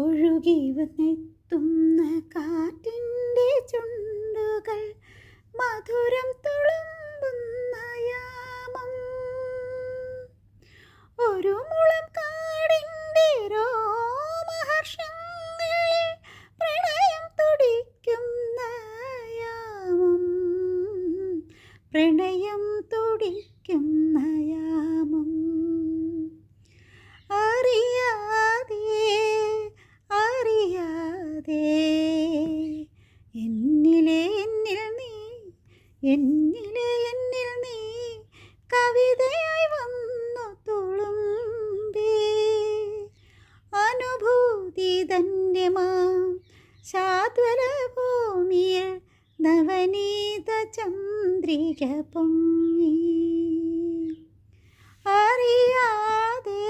ഒഴുകി വന്നെത്തുന്ന കാറ്റിൻ്റെ ചുണ്ടുകൾ മധുരം തുളുമ്പുന്ന യാമം. ഒരു മുളം കാടിൻ്റെ രോമഹർഷങ്ങളിൽ പ്രണയം തുടിക്കുന്ന യാമം. പ്രണയം തുടിക്കുന്ന യാമം. അറിയാതെ എന്നിൽ നീ കവിതയായി വന്നു തുളുമ്പി. അനുഭൂതി ധന്യമാം ശാദ്വല ഭൂമിയിൽ നവനീത ചന്ദ്രിക പൊങ്ങി. അറിയാതെ